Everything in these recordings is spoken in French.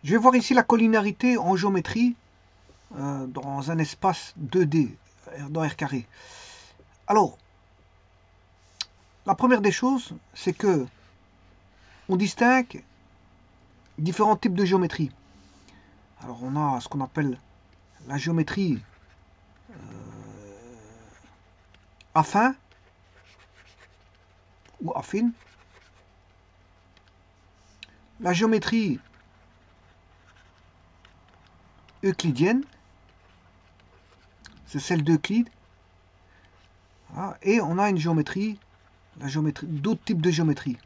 Je vais voir ici la collinéarité en géométrie dans un espace 2D, dans R carré. Alors, la première des choses, c'est que on distingue différents types de géométrie. Alors, on a ce qu'on appelle la géométrie affin ou affine, la géométrie euclidienne, c'est celle d'Euclide, voilà, et on a une géométrie, d'autres types de géométrie,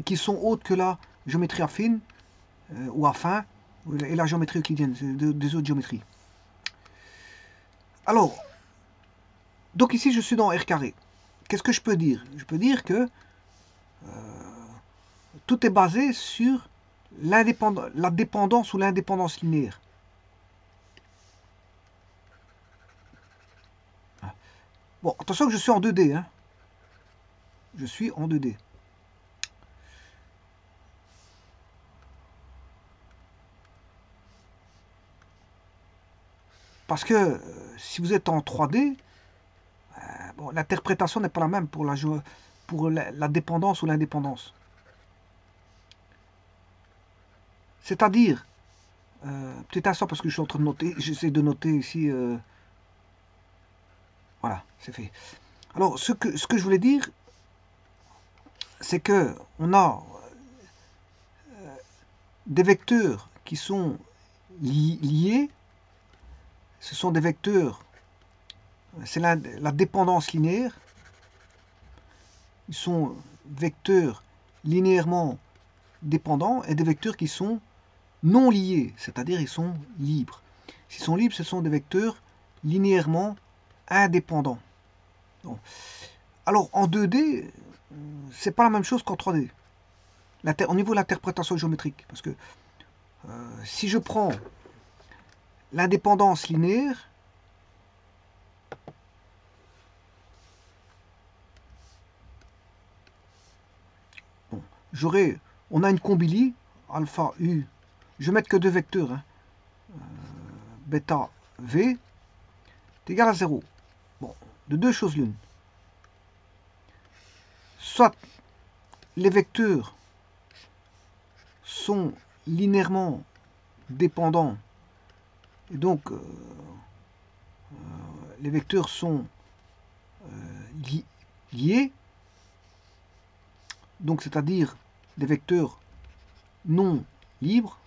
qui sont autres que la géométrie affine ou affin et la géométrie euclidienne, c'est des autres géométries. Alors, donc ici je suis dans R carré. Qu'est-ce que je peux dire? Je peux dire que tout est basé sur la dépendance ou l'indépendance linéaire. Bon, attention que je suis en 2D. Hein. Je suis en 2D. Parce que si vous êtes en 3D, bon, l'interprétation n'est pas la même pour la dépendance ou l'indépendance. C'est-à-dire, petit instant parce que je suis en train de noter, j'essaie de noter ici. Voilà, c'est fait. Alors, ce que je voulais dire, c'est que on a des vecteurs qui sont liés. Ce sont des vecteurs, c'est la dépendance linéaire. Ils sont vecteurs linéairement dépendants et des vecteurs qui sont non liés, c'est-à-dire ils sont libres. S'ils sont libres, ce sont des vecteurs linéairement indépendants. Bon. Alors en 2D, c'est pas la même chose qu'en 3D. Au niveau de l'interprétation géométrique, parce que si je prends l'indépendance linéaire, bon, on a une combili, alpha u, je vais mettre que deux vecteurs, hein, bêta v, est égal à 0. Bon, de deux choses l'une. Soit les vecteurs sont linéairement dépendants, et donc les vecteurs sont liés, donc c'est-à-dire des vecteurs non libres,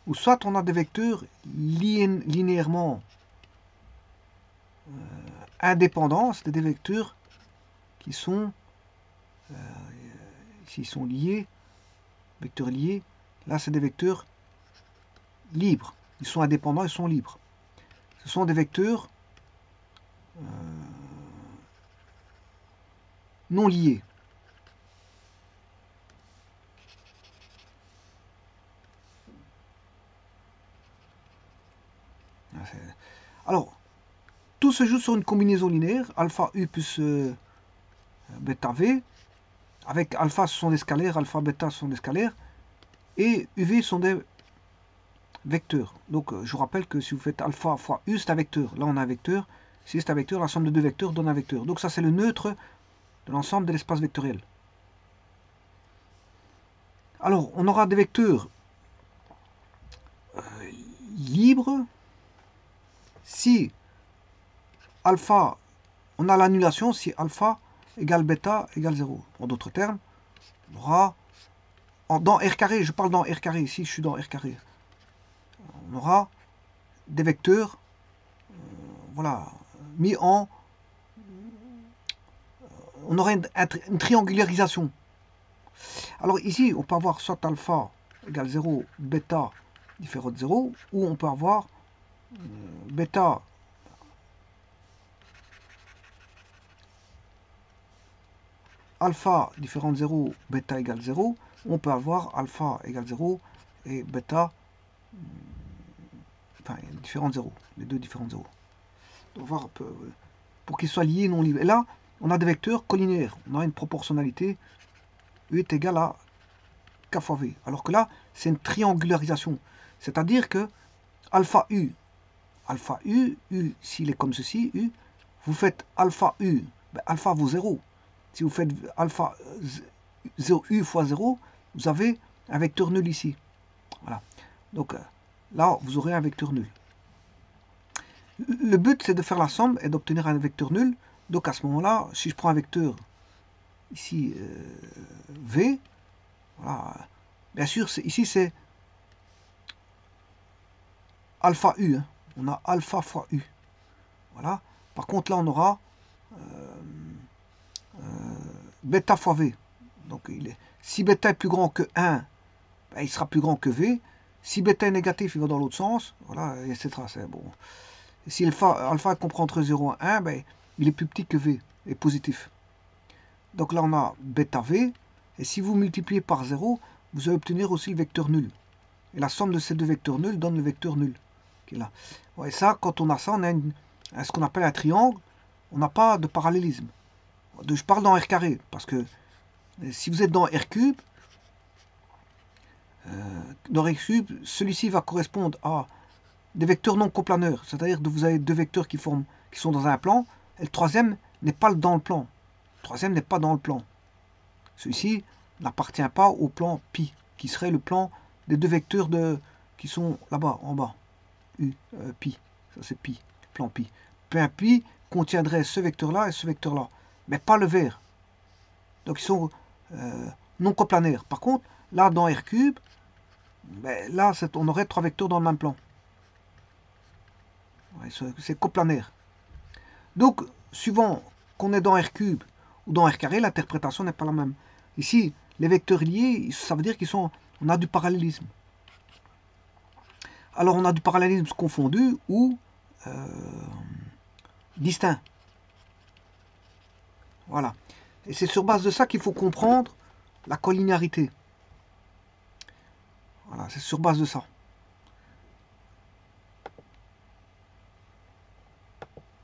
ou soit on a des vecteurs linéairement indépendants, c'est des vecteurs qui sont, s'ils sont liés, vecteurs liés, là c'est des vecteurs libres. Ils sont indépendants, ils sont libres. Ce sont des vecteurs non liés. Alors, tout se joue sur une combinaison linéaire, alpha u plus bêta v, avec alpha ce sont des scalaires, alpha bêta ce sont des scalaires, et uv sont des vecteurs. Donc je vous rappelle que si vous faites alpha fois u, c'est un vecteur. Là on a un vecteur, si c'est un vecteur, la somme de deux vecteurs donne un vecteur. Donc ça c'est le neutre de l'ensemble de l'espace vectoriel. Alors on aura des vecteurs libres si alpha, on a l'annulation si alpha égale bêta égale 0. En d'autres termes, on aura, dans R carré, je parle dans R carré, ici je suis dans R carré, on aura des vecteurs voilà, mis en... On aura une triangularisation. Alors ici, on peut avoir soit alpha égale 0, bêta différent de 0, ou on peut avoir bêta alpha différent de 0, bêta égale 0, ou on peut avoir alpha égale 0 et bêta enfin différent de 0, les deux différents de 0. On va voir pour qu'ils soient liés non libres. Et là, on a des vecteurs collinéaires. On a une proportionnalité U est égal à K fois V. Alors que là, c'est une triangularisation. C'est-à-dire que alpha U, U, s'il est comme ceci, U, vous faites alpha U, ben, alpha vaut 0. Si vous faites alpha 0, U fois 0, vous avez un vecteur nul ici. Voilà. Donc là, vous aurez un vecteur nul. Le but, c'est de faire la somme et d'obtenir un vecteur nul. Donc à ce moment-là, si je prends un vecteur ici V, voilà, bien sûr, ici c'est alpha U. Hein. On a alpha fois U. Voilà. Par contre, là, on aura bêta fois V. Donc, si bêta est plus grand que 1, ben, il sera plus grand que V. Si bêta est négatif, il va dans l'autre sens. Voilà, etc. C'est bon. Et si alpha comprend entre 0 et 1, ben, il est plus petit que V, et positif. Donc là, on a bêta V. Et si vous multipliez par 0, vous allez obtenir aussi le vecteur nul. Et la somme de ces deux vecteurs nuls donne le vecteur nul. Qui est là. Ouais, ça, quand on a ça, on a ce qu'on appelle un triangle. On n'a pas de parallélisme. Je parle dans R carré, parce que si vous êtes dans R cube, celui-ci va correspondre à des vecteurs non coplaneurs, c'est-à-dire que vous avez deux vecteurs qui sont dans un plan, et le troisième n'est pas dans le plan. Le troisième n'est pas dans le plan. Celui-ci n'appartient pas au plan pi, qui serait le plan des deux vecteurs qui sont là-bas, en bas. Pi, ça c'est pi, plan pi. Plan pi contiendrait ce vecteur-là et ce vecteur-là, mais pas le vert. Donc ils sont non coplanaires. Par contre, là dans R cube, ben, là on aurait trois vecteurs dans le même plan. Ouais, c'est coplanaire. Donc, suivant qu'on est dans R cube ou dans R carré, l'interprétation n'est pas la même. Ici, les vecteurs liés, ça veut dire on a du parallélisme. Alors, on a du parallélisme confondu ou distinct. Voilà. Et c'est sur base de ça qu'il faut comprendre la collinéarité. Voilà, c'est sur base de ça.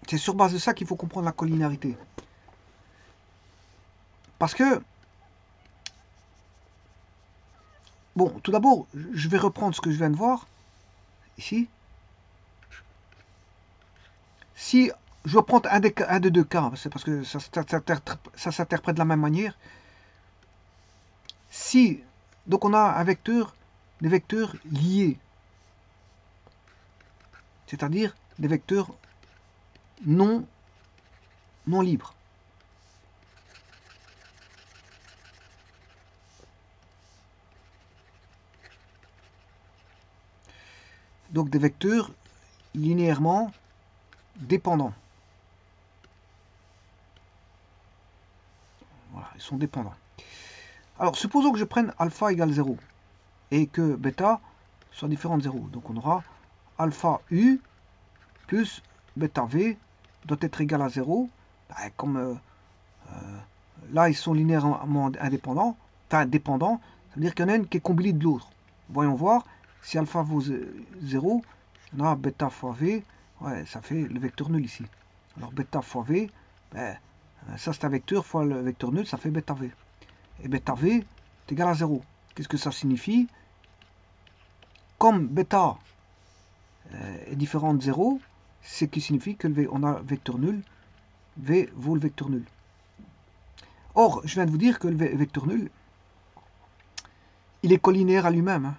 C'est sur base de ça qu'il faut comprendre la collinéarité. Parce que, bon, tout d'abord, je vais reprendre ce que je viens de voir, ici. Si je dois prendre un des deux cas, c'est parce que ça s'interprète de la même manière. Si, donc on a un vecteur, des vecteurs liés, c'est-à-dire des vecteurs non libres. Donc des vecteurs linéairement dépendants. Voilà, ils sont dépendants. Alors, supposons que je prenne alpha égale 0 et que bêta soit différent de 0. Donc on aura alpha u plus bêta v doit être égal à 0. Ben, comme là, ils sont linéairement indépendants, enfin dépendants, ça veut dire qu'il y en a une qui est combinée de l'autre. Voyons voir, si alpha vaut 0, on a bêta fois v, ouais, ça fait le vecteur nul ici. Alors bêta fois v, ben, ça c'est un vecteur fois le vecteur nul, ça fait bêta v. Et bêta v est égal à 0. Qu'est-ce que ça signifie? Comme bêta est différent de 0, ce qui signifie que on a vecteur nul, v vaut le vecteur nul. Or, je viens de vous dire que le vecteur nul, il est collinéaire à lui-même. Hein.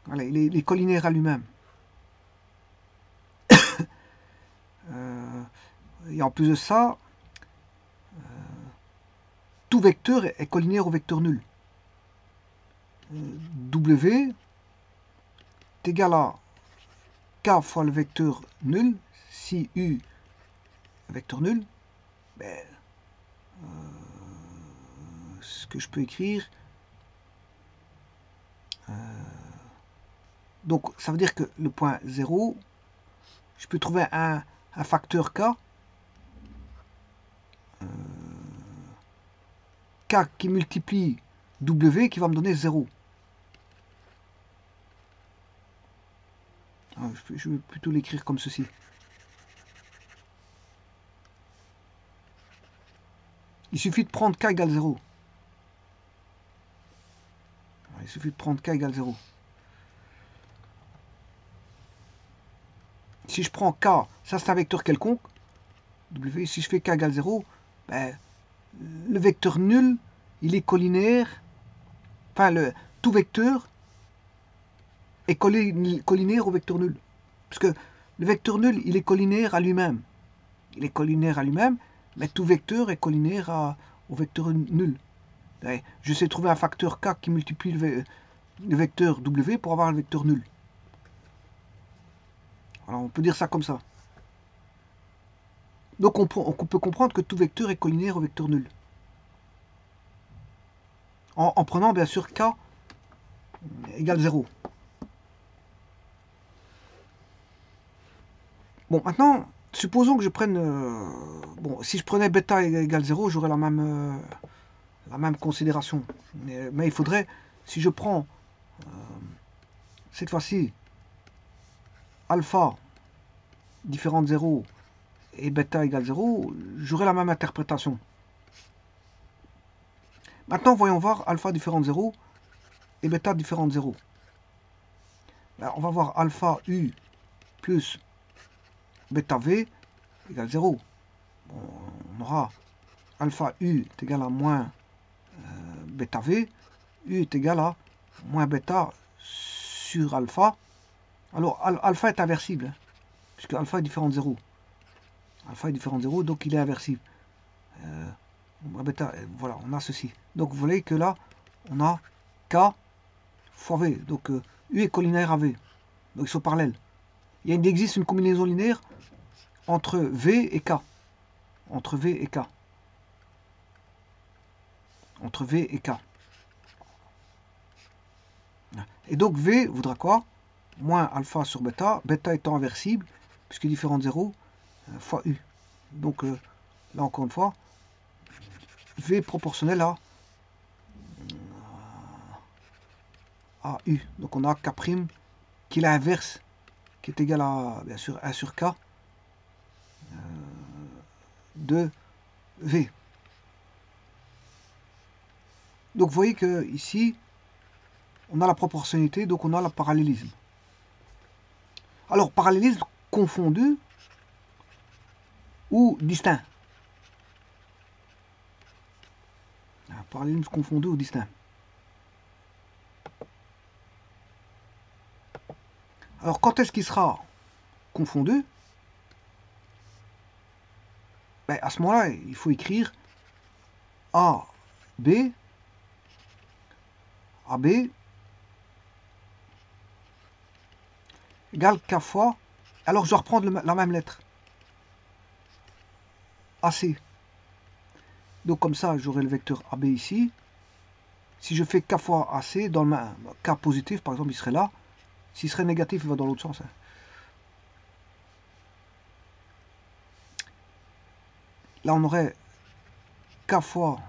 Voilà, il est collinéaire à lui-même. Et en plus de ça, tout vecteur est collinéaire au vecteur nul. W est égal à k fois le vecteur nul, si u est vecteur nul, ben, ce que je peux écrire, donc ça veut dire que le point 0, je peux trouver un facteur k, k qui multiplie w qui va me donner 0. Je vais plutôt l'écrire comme ceci. Il suffit de prendre k égale 0. suffit de prendre k égale 0. Si je prends k, ça c'est un vecteur quelconque, w, si je fais k égale 0, ben, le vecteur nul, il est collinaire, enfin tout vecteur est collinaire au vecteur nul. Parce que le vecteur nul, il est collinaire à lui-même. Il est collinaire à lui-même, mais tout vecteur est collinaire au vecteur nul. Je sais trouver un facteur k qui multiplie le vecteur w pour avoir le vecteur nul. Alors on peut dire ça comme ça. Donc on peut comprendre que tout vecteur est collinaire au vecteur nul. En prenant bien sûr k égale 0. Bon, maintenant, supposons que je prenne... bon, si je prenais bêta égale 0, j'aurais la même considération. Mais il faudrait, si je prends cette fois-ci alpha différent de 0 et bêta égale 0, j'aurai la même interprétation. Maintenant, voyons voir alpha différent de 0 et bêta différent de 0. Là, on va voir alpha u plus bêta v égale 0. Bon, on aura alpha u est égal à moins bêta v, u est égal à moins bêta sur alpha. Alors, alpha est inversible, hein, puisque alpha est différent de 0. Alpha est différent de 0, donc il est inversible. Bêta, voilà, on a ceci. Donc, vous voyez que là, on a k fois v. Donc, u est collinaire à v. Donc, ils sont parallèles. Il existe une combinaison linéaire entre v et k. Entre v et k. Entre v et k. Et donc, v voudra quoi? Moins alpha sur bêta, bêta étant inversible, puisque différent de 0, fois u. Donc, là encore une fois, v proportionnel à u. Donc, on a k' qui est l'inverse, qui est égal à, bien sûr, 1 sur k de v. Donc, vous voyez que ici, on a la proportionnalité, donc on a le parallélisme. Alors, parallélisme confondu ou distinct. Parallélisme confondu ou distinct. Alors, quand est-ce qu'il sera confondu? Ben, à ce moment-là, il faut écrire AB égale k fois, alors je dois reprendre la même lettre, AC. Donc comme ça, j'aurai le vecteur AB ici. Si je fais k fois AC, dans le k positif, par exemple, il serait là. S'il serait négatif, il va dans l'autre sens. Hein. Là, on aurait k fois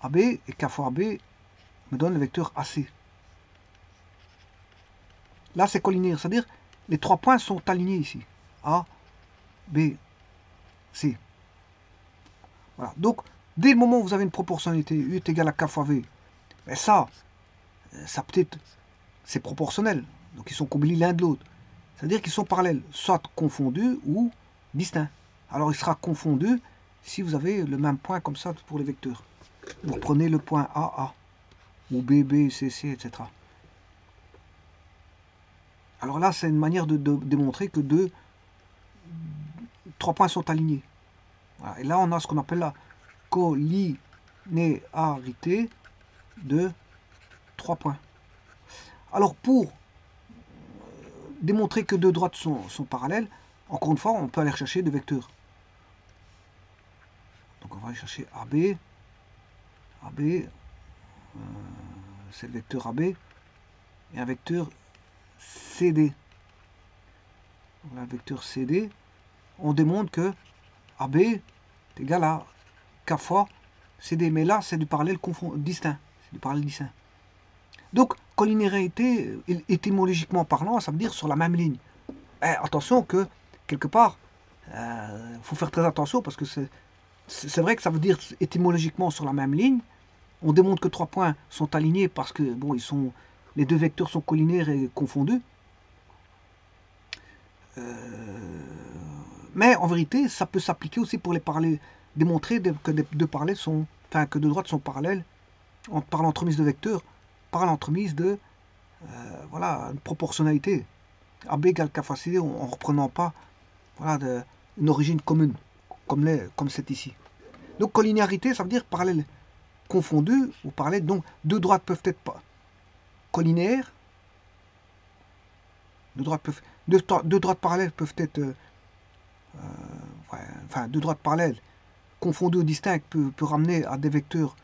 AB, et k fois AB me donne le vecteur AC. Là, c'est collinaire, c'est-à-dire les trois points sont alignés ici. A, B, C. Voilà. Donc, dès le moment où vous avez une proportionnalité, U est égal à K fois V, ben ça peut-être, c'est proportionnel. Donc, ils sont combinés l'un de l'autre. C'est-à-dire qu'ils sont parallèles, soit confondus ou distincts. Alors, il sera confondu si vous avez le même point comme ça pour les vecteurs. Vous prenez le point A, ou B, B, C, C, etc. Alors là, c'est une manière de démontrer que trois points sont alignés. Voilà. Et là, on a ce qu'on appelle la collinéarité de 3 points. Alors, pour démontrer que deux droites sont parallèles, encore une fois, on peut aller chercher des vecteurs. Donc, on va aller chercher AB. C'est le vecteur AB. Et un vecteur CD. Voilà, le vecteur CD. On démontre que AB est égal à K fois CD. Mais là, c'est du parallèle distinct. C'est du parallèle distinct. Donc, collinéarité, étymologiquement parlant, ça veut dire sur la même ligne. Attention que, quelque part, il faut faire très attention parce que c'est vrai que ça veut dire étymologiquement sur la même ligne, on démontre que 3 points sont alignés parce que bon, les deux vecteurs sont collinaires et confondus. Mais en vérité, ça peut s'appliquer aussi pour les parallèles, démontrer que deux parallèles sont, enfin que deux droites sont parallèles par l'entremise de vecteurs, par l'entremise de voilà, une proportionnalité. AB égale K fois CD en ne reprenant pas voilà, une origine commune, comme c'est ici. Donc collinéarité, ça veut dire parallèle confondu ou parallèle. Donc deux droites peuvent être pas collinaires. Deux droites parallèles peuvent être enfin deux droites parallèles confondues ou distinctes peut ramener à des vecteurs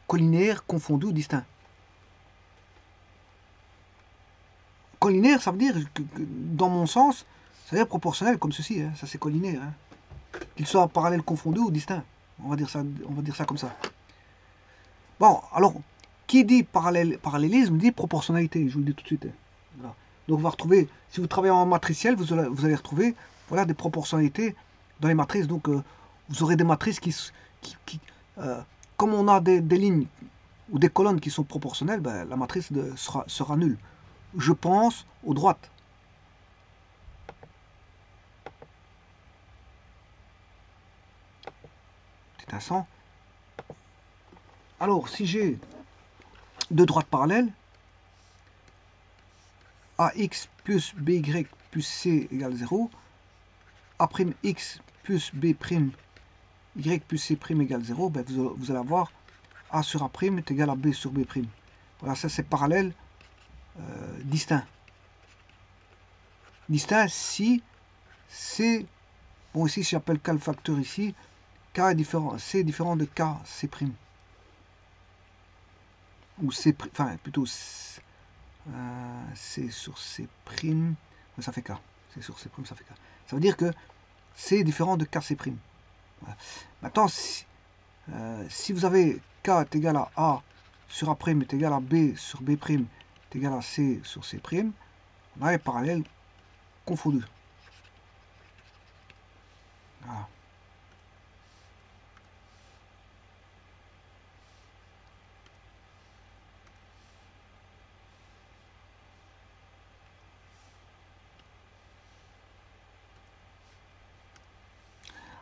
collinaires confondus ou distincts. Collinaire, ça veut dire que dans mon sens, ça veut dire proportionnel comme ceci, hein, ça c'est collinaire. Hein. Qu'il soit parallèle confondu ou distinct. On va dire ça comme ça. Bon, alors, qui dit parallélisme dit proportionnalité, je vous le dis tout de suite. Hein. Voilà. Donc on va retrouver, si vous travaillez en matriciel, vous allez retrouver voilà, des proportionnalités dans les matrices. Donc vous aurez des matrices comme on a des lignes ou des colonnes qui sont proportionnelles, ben, la matrice sera nulle. Je pense aux droites. Petit instant. Alors, si j'ai deux droites parallèles, AX plus BY plus C égale 0, A'X plus B' Y plus C' égale 0, ben vous allez avoir A sur A' est égal à B sur B'. Voilà, ça c'est parallèle distinct. Distinct si c'est... Bon, ici j'appelle K le facteur ici. K est différent, C est différent de K, C'. Ou C', enfin plutôt C sur C', ça fait K. C sur C', ça fait K. Ça veut dire que C est différent de KC'. Voilà. Maintenant, si vous avez K est égal à A sur A' est égal à B sur B' est égal à C sur C', on a les parallèles confondus. Voilà.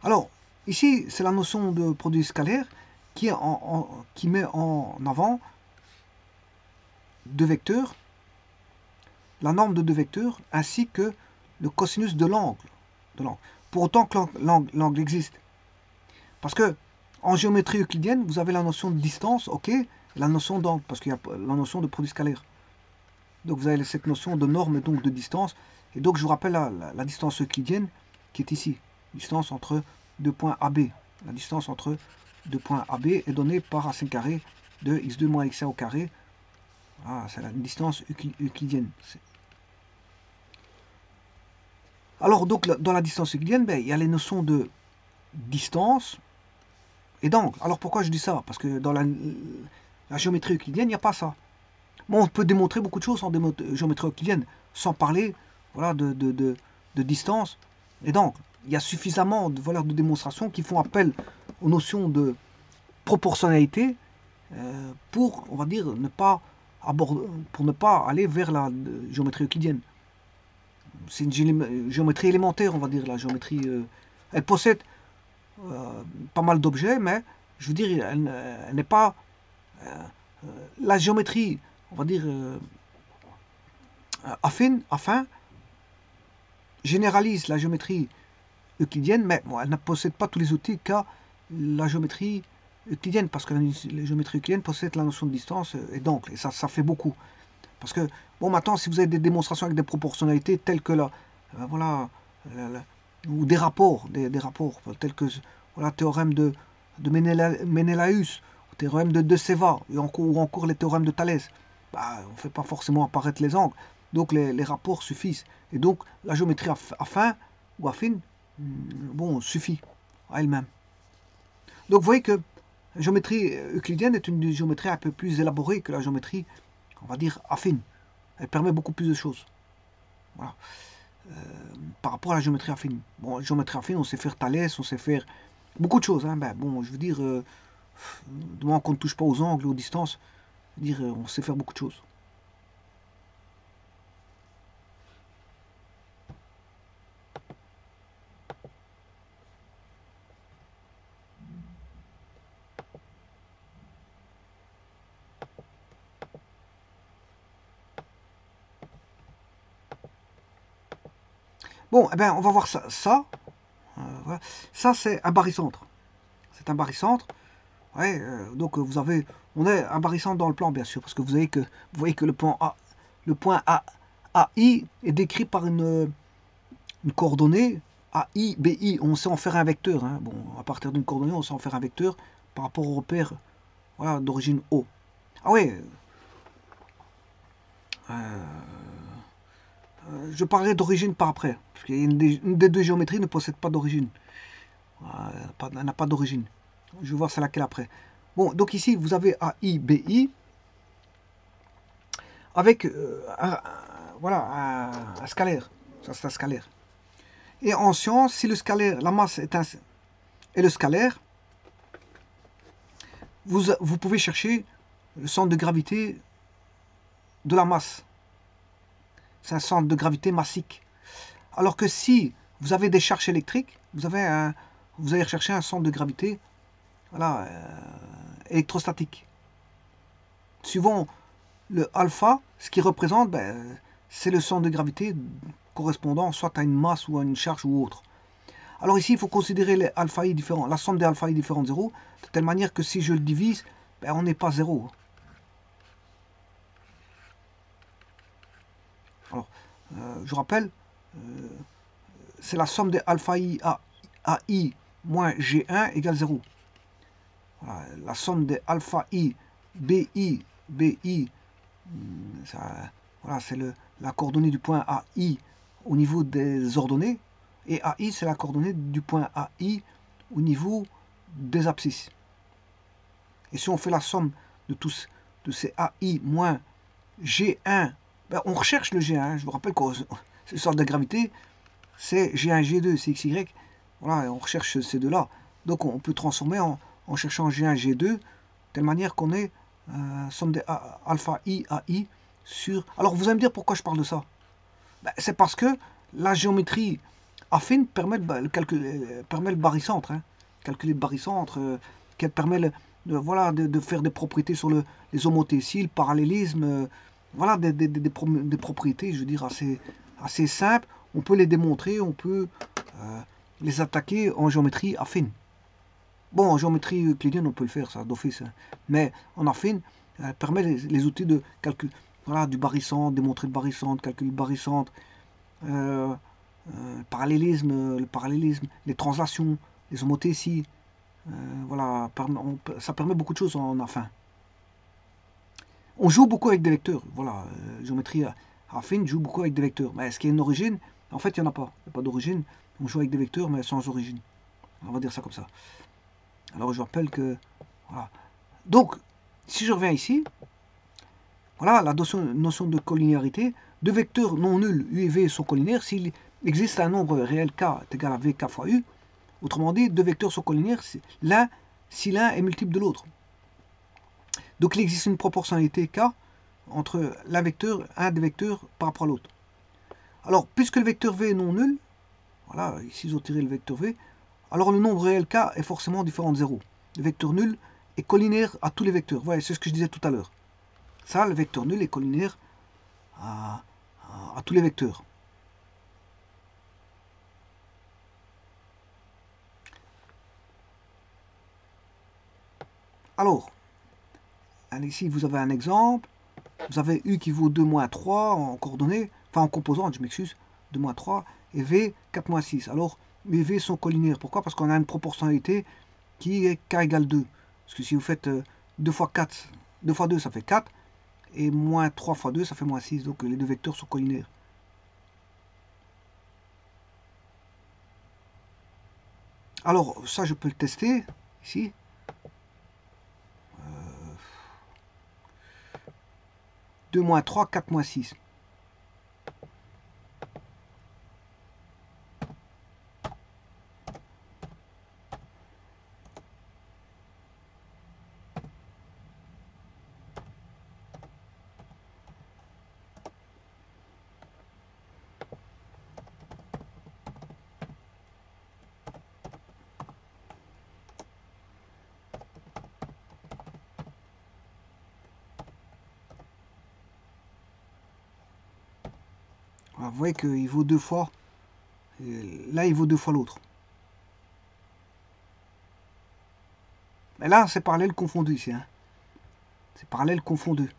Alors, ici, c'est la notion de produit scalaire qui met en avant deux vecteurs, la norme de deux vecteurs, ainsi que le cosinus de l'angle. Pour autant que l'angle existe. Parce que en géométrie euclidienne, vous avez la notion de distance, ok, et la notion d'angle, parce qu'il y a la notion de produit scalaire. Donc vous avez cette notion de norme et donc de distance. Et donc je vous rappelle la distance euclidienne qui est ici. Distance entre deux points AB. La distance entre deux points AB est donnée par racine carrée de x2 moins x1 au carré. Voilà, c'est la distance euclidienne. Alors donc dans la distance euclidienne, ben, il y a les notions de distance et d'angle. Alors pourquoi je dis ça? Parce que dans la géométrie euclidienne, il n'y a pas ça. Bon, on peut démontrer beaucoup de choses en géométrie euclidienne, sans parler voilà, de distance et d'angle. Il y a suffisamment de démonstrations qui font appel aux notions de proportionnalité pour, on va dire, pour ne pas aller vers la géométrie euclidienne. C'est une géométrie élémentaire, on va dire, la géométrie. Elle possède pas mal d'objets, mais je veux dire, elle n'est pas... la géométrie, on va dire, affin, généralise la géométrie euclidienne, mais bon, elle ne possède pas tous les outils qu'a la géométrie euclidienne, parce que la géométrie euclidienne possède la notion de distance et d'angle, et ça fait beaucoup. Parce que, bon, maintenant, si vous avez des démonstrations avec des proportionnalités telles que voilà, ou des rapports, tels que voilà, théorème de Ménélaüs, théorème de Seva, ou encore les théorèmes de Thalès, bah, on ne fait pas forcément apparaître les angles. Donc les rapports suffisent. Et donc la géométrie affine, bon, suffit à elle-même. Donc vous voyez que la géométrie euclidienne est une géométrie un peu plus élaborée que la géométrie, on va dire, affine. Elle permet beaucoup plus de choses. Voilà. Par rapport à la géométrie affine. Bon, la géométrie affine, on sait faire Thalès, on sait faire beaucoup de choses. Hein. Ben, bon, je veux dire, Du moment qu'on ne touche pas aux angles, aux distances, dire, on sait faire beaucoup de choses. Bon, eh ben, on va voir ça. Voilà. Ça, c'est un barycentre. C'est un barycentre. Ouais, donc vous avez, on est un barycentre dans le plan, bien sûr, parce que vous voyez que le point AI est décrit par une coordonnée AI, BI. On sait en faire un vecteur. Hein. Bon, à partir d'une coordonnée, on sait en faire un vecteur par rapport au repère, voilà, d'origine O. Ah ouais, je parlerai d'origine par après, parce qu'une une des deux géométries ne possède pas d'origine. Elle n'a pas d'origine. Je vais voir c'est laquelle après. Bon, donc ici, vous avez AI, BI, avec voilà, un scalaire. Ça, c'est un scalaire. Et en science, si le scalaire, la masse est le scalaire, vous pouvez chercher le centre de gravité de la masse. C'est un centre de gravité massique. Alors que si vous avez des charges électriques, vous allez rechercher un centre de gravité, voilà, électrostatique. Suivant le alpha, ce qui représente, ben, c'est le centre de gravité correspondant soit à une masse ou à une charge ou autre. Alors ici, il faut considérer les alpha i différents, la somme des alpha i différents de 0, de telle manière que si je le divise, ben, on n'est pas 0. Alors, je rappelle, c'est la somme des alpha i à i moins g1 égale 0. Voilà, la somme des alpha i bi, ça, voilà, c'est la coordonnée du point AI au niveau des ordonnées. Et AI, c'est la coordonnée du point AI au niveau des abscisses. Et si on fait la somme de tous de ces AI moins G1, ben on recherche le G1. Je vous rappelle que c'est une sorte de gravité, c'est G1, G2, c'est XY. Voilà, on recherche ces deux-là. Donc on peut transformer en cherchant G1, G2, de telle manière qu'on ait somme des alpha I, AI sur... Alors vous allez me dire pourquoi je parle de ça. Ben, c'est parce que la géométrie affine permet le barycentre. Hein. Calculer le barycentre, qu'elle permet voilà, de faire des propriétés sur les homothéties, le parallélisme, voilà des propriétés, je veux dire, assez simples. On peut les démontrer, on peut les attaquer en géométrie affine. Bon, en géométrie euclidienne, on peut le faire, ça, d'office. Hein. Mais en affine, permet les outils de calcul, voilà, du barycentre, démontrer le barycentre, calculer le barycentre, euh, le parallélisme, les translations, les homothéties. Voilà, ça permet beaucoup de choses en affin. On joue beaucoup avec des vecteurs. Voilà, géométrie affine joue beaucoup avec des vecteurs. Mais est-ce qu'il y a une origine? En fait, il n'y en a pas. Il n'y a pas d'origine. On joue avec des vecteurs, mais sans origine. On va dire ça comme ça. Alors, je rappelle que... Voilà. Donc, si je reviens ici, voilà la notion de collinéarité. Deux vecteurs non nuls, u et v, sont collinaires s'il existe un nombre réel k est égal à v k fois u. Autrement dit, deux vecteurs sont collinaires si l'un est multiple de l'autre. Donc il existe une proportionnalité k entre un des vecteurs par rapport à l'autre. Alors, puisque le vecteur v est non nul, voilà, ici ils ont tiré le vecteur v, alors le nombre réel k est forcément différent de 0. Le vecteur nul est collinaire à tous les vecteurs. Voilà, c'est ce que je disais tout à l'heure. Ça, le vecteur nul est collinaire à tous les vecteurs. Alors, ici vous avez un exemple. Vous avez U qui vaut 2 moins 3 en coordonnées, enfin en composante, je m'excuse, 2 moins 3, et V 4 moins 6. Alors, les V sont collinaires. Pourquoi? Parce qu'on a une proportionnalité qui est K égale 2. Parce que si vous faites 2 fois 4, 2 fois 2 ça fait 4, et moins 3 fois 2 ça fait moins 6. Donc les deux vecteurs sont collinaires. Alors, ça je peux le tester, ici. 2 moins 3, 4 moins 6. vous voyez qu'il vaut 2 fois. Et là, il vaut 2 fois l'autre. Mais là, c'est parallèle confondu ici. Hein. C'est parallèle confondu.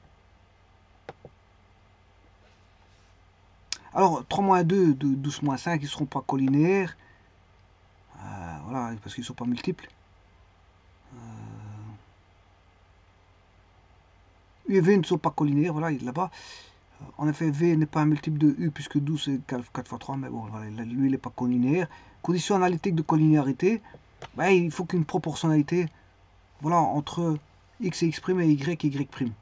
Alors, 3 moins 2, 12 moins 5, ils ne seront pas collinaires. Voilà, parce qu'ils ne sont pas multiples. U et V ne sont pas collinaires, voilà, là-bas. En effet, V n'est pas un multiple de U, puisque 12 c'est 4 fois 3, mais bon, voilà, lui, il n'est pas collinaire. Condition analytique de collinéarité, ben, il faut qu'une proportionnalité, voilà, entre X et X' et Y et Y'.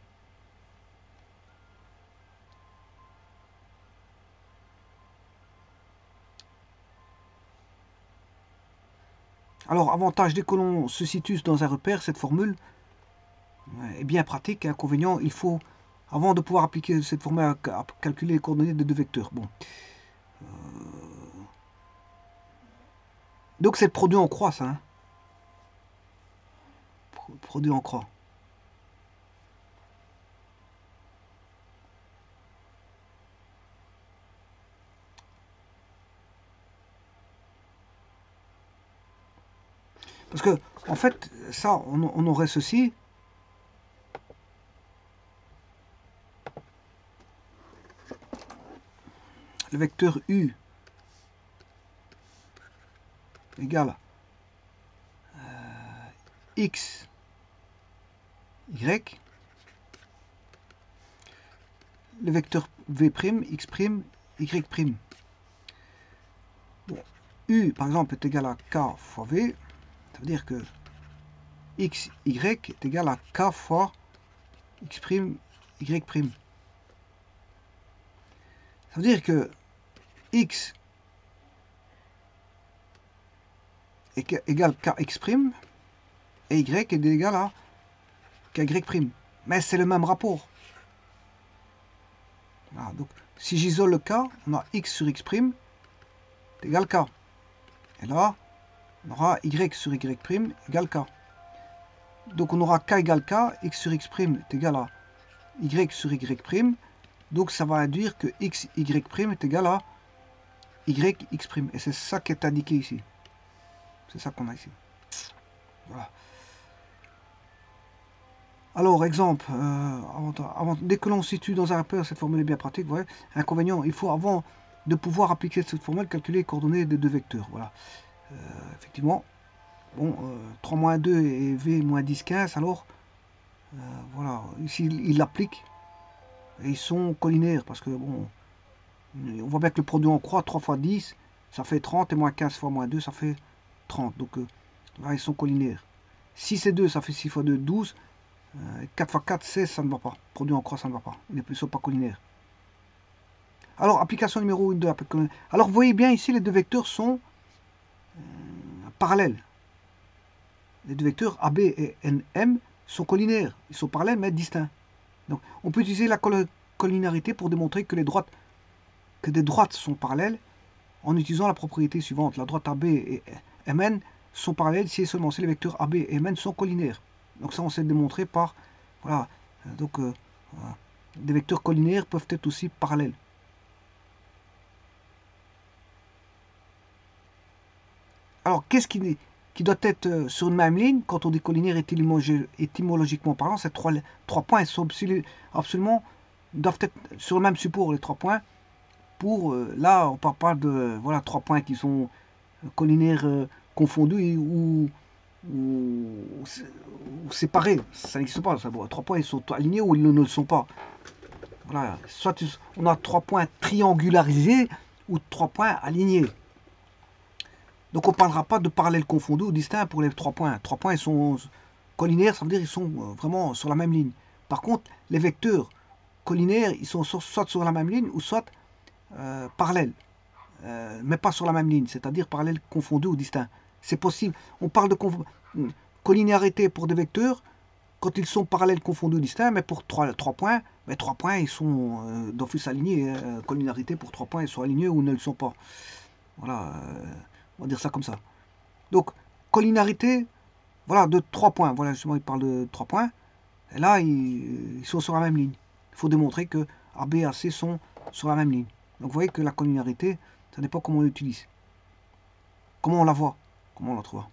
Alors, avantage, dès que l'on se situe dans un repère, cette formule est bien pratique. Inconvénient, il faut, avant de pouvoir appliquer cette formule, à calculer les coordonnées de deux vecteurs. Bon. Donc, c'est le produit en croix, ça. Hein. Produit en croix. Parce que, en fait, ça, on aurait ceci. Le vecteur U égale X, Y. Le vecteur V', X', Y'. Bon, U, par exemple, est égal à K fois V. Ça veut dire que X, Y est égal à K fois X', Y'. Ça veut dire que X est égal à KX' et Y est égal à KY'. Mais c'est le même rapport. Voilà, donc, si j'isole le K, on a X sur X' est égal à K. Et là, on aura Y sur Y' égale K. Donc on aura K égale K, X sur X' est égal à Y sur Y'. Donc ça va induire que X, Y' est égal à Y, X'. Et c'est ça qui est indiqué ici. C'est ça qu'on a ici. Voilà. Alors, exemple, dès que l'on se situe dans un repère, cette formule est bien pratique. Vous voyez. Inconvénient, il faut, avant de pouvoir appliquer cette formule, calculer les coordonnées des deux vecteurs. Voilà. Effectivement, bon, 3 moins 2 et V moins 10, 15, alors, voilà, ici, il l'applique. Et ils sont collinaires, parce que, bon, on voit bien que le produit en croix, 3 fois 10, ça fait 30, et moins 15 fois moins 2, ça fait 30. Donc, là, ils sont collinaires. 6 et 2, ça fait 6 fois 2, 12. 4 fois 4, 16, ça ne va pas. Produit en croix, ça ne va pas. Ils ne sont pas collinaires. Alors, application numéro 1 de alors, vous voyez bien ici, les deux vecteurs sont parallèles. Les deux vecteurs AB et NM sont collinaires. Ils sont parallèles, mais distincts. Donc, on peut utiliser la collinarité pour démontrer que des droites sont parallèles en utilisant la propriété suivante. La droite AB et MN sont parallèles si et seulement si les vecteurs AB et MN sont collinaires. Donc ça, on sait démontrer par... Voilà. Donc, des vecteurs collinaires peuvent être aussi parallèles. Alors, qu'est-ce qui doit être sur une même ligne quand on dit collinaire étymologiquement parlant? Ces trois points sont absolument doivent être sur le même support, les 3 points. Pour, là, on ne parle pas de voilà, 3 points qui sont collinaires confondus ou séparés. Ça n'existe pas. 3 points, ils sont alignés ou ils ne le sont pas. Voilà. Soit on a 3 points triangularisés ou 3 points alignés. Donc on ne parlera pas de parallèles confondus ou distincts pour les 3 points. 3 points, ils sont collinaires, ça veut dire qu'ils sont vraiment sur la même ligne. Par contre, les vecteurs collinaires, ils sont soit sur la même ligne ou soit parallèles. Mais pas sur la même ligne, c'est-à-dire parallèles confondus ou distincts. C'est possible. On parle de collinéarité pour des vecteurs quand ils sont parallèles confondus ou distincts, mais pour 3 points, mais 3 points, ils sont d'office alignés. Collinéarité pour 3 points, ils sont alignés ou ne le sont pas. Voilà. On va dire ça comme ça. Donc, collinarité, voilà, de 3 points. Voilà, justement, il parle de 3 points. Et là, ils sont sur la même ligne. Il faut démontrer que AB et AC sont sur la même ligne. Donc vous voyez que la collinéarité, ça dépend comment on l'utilise. Comment on la voit, comment on la trouve.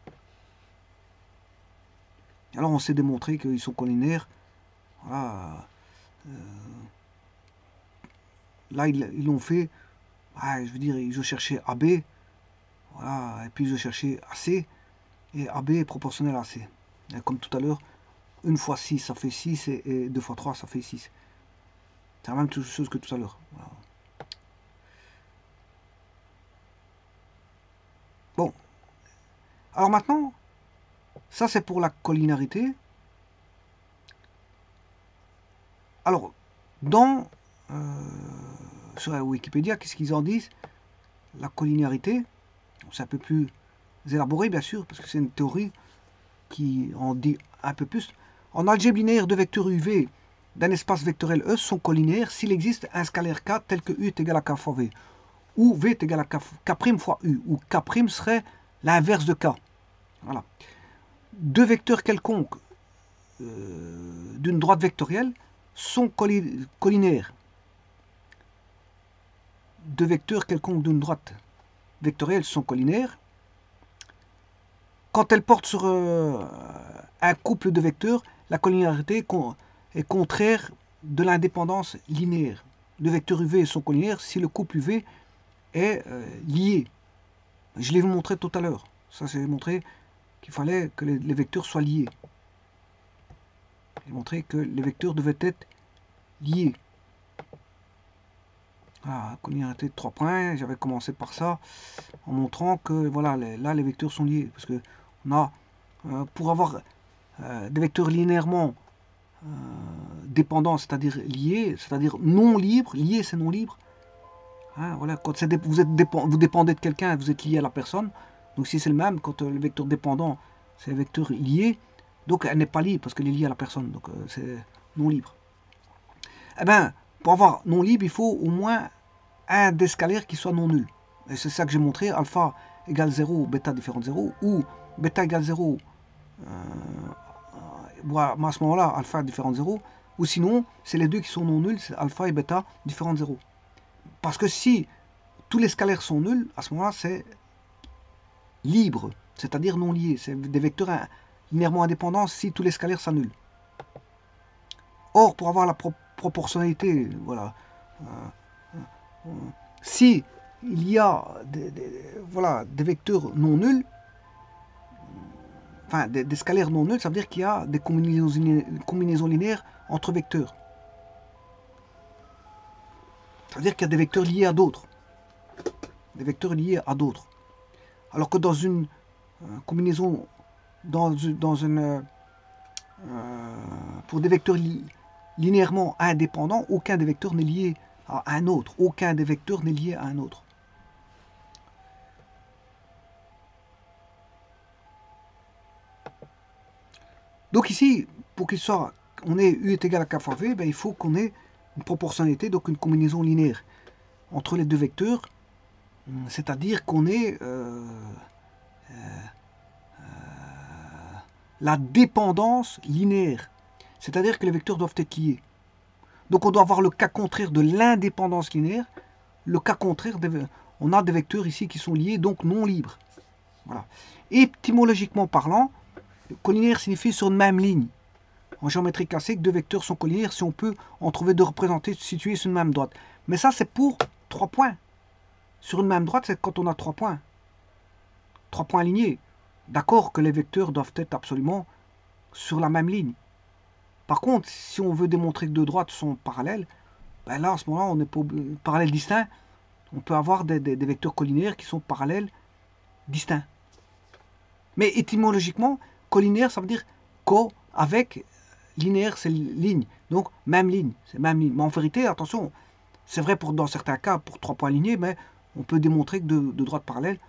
Alors on s'est démontré qu'ils sont collinaires. Voilà. Là, ils l'ont fait. Je veux dire, ils ont cherché AB. Voilà. Et puis ils ont cherché AC. Et AB est proportionnel à AC. Et comme tout à l'heure, 1 fois 6, ça fait 6. Et 2 fois 3, ça fait 6. C'est la même chose que tout à l'heure. Voilà. Bon. Alors maintenant, ça c'est pour la collinarité. Alors, sur Wikipédia, qu'est-ce qu'ils en disent? La collinéarité, c'est un peu plus élaboré bien sûr, parce que c'est une théorie qui en dit un peu plus. En algèbre linéaire, deux vecteurs UV d'un espace vectoriel E sont collinaires s'il existe un scalaire K tel que U est égal à K fois V, ou V est égal à K' fois U, ou K' serait l'inverse de K. Voilà. Deux vecteurs quelconques d'une droite vectorielle sont collinaires. Deux vecteurs quelconques d'une droite vectorielle sont collinaires quand elles portent sur un couple de vecteurs. La collinéarité est contraire de l'indépendance linéaire. Deux vecteurs UV sont collinaires si le couple UV est lié. Je l'ai montré tout à l'heure. Ça, c'est montré qu'il fallait que les vecteurs soient liés. J'ai montré que les vecteurs devaient être liés. Voilà, collinéarité de 3 points. J'avais commencé par ça en montrant que voilà, là les vecteurs sont liés. Parce que on a, pour avoir des vecteurs linéairement dépendants, c'est-à-dire liés, c'est-à-dire non libres, liés c'est non libre. Hein, voilà, quand vous dépendez de quelqu'un, vous êtes lié à la personne. Donc si c'est le même, quand le vecteur dépendant, c'est un vecteur lié, donc elle n'est pas libre parce qu'elle est liée à la personne. Donc c'est non libre. Eh bien, pour avoir non libre, il faut au moins un des scalaires qui soit non nul. Et c'est ça que j'ai montré, alpha égale 0, bêta différent de 0, ou bêta égale 0, à ce moment-là, alpha différent de 0, ou sinon, c'est les deux qui sont non nuls, c'est alpha et bêta différent de 0. Parce que si tous les scalaires sont nuls, à ce moment-là, c'est libre, c'est-à-dire non lié. C'est des vecteurs linéairement indépendants si tous les scalaires s'annulent. Or, pour avoir la proportionnalité, voilà, si il y a des vecteurs non nuls, enfin des scalaires non nuls, ça veut dire qu'il y a des combinaisons linéaires entre vecteurs. Ça veut dire qu'il y a des vecteurs liés à d'autres. Des vecteurs liés à d'autres. Alors que dans une combinaison, pour des vecteurs linéairement indépendants, aucun des vecteurs n'est lié à un autre. Aucun des vecteurs n'est lié à un autre. Donc ici, pour qu'il soit, on ait U est égal à K fois V, ben, il faut qu'on ait une proportionnalité, donc une combinaison linéaire entre les deux vecteurs, c'est-à-dire qu'on ait la dépendance linéaire, c'est-à-dire que les vecteurs doivent être liés. Donc on doit avoir le cas contraire de l'indépendance linéaire, le cas contraire, on a des vecteurs ici qui sont liés, donc non libres. Voilà. Étymologiquement parlant, collinaire signifie sur une même ligne. En géométrie classique, deux vecteurs sont collinaires si on peut en trouver deux représentés situés sur une même droite. Mais ça, c'est pour 3 points. Sur une même droite, c'est quand on a 3 points. 3 points alignés. D'accord que les vecteurs doivent être absolument sur la même ligne. Par contre, si on veut démontrer que deux droites sont parallèles, ben là, à ce moment-là, on est pas parallèles distincts. On peut avoir des vecteurs collinaires qui sont parallèles distincts. Mais étymologiquement, collinaire, ça veut dire co avec, linéaire, c'est ligne. Donc, même ligne, c'est même ligne. Mais en vérité, attention, c'est vrai dans certains cas pour 3 points alignés, mais on peut démontrer que deux droites parallèles,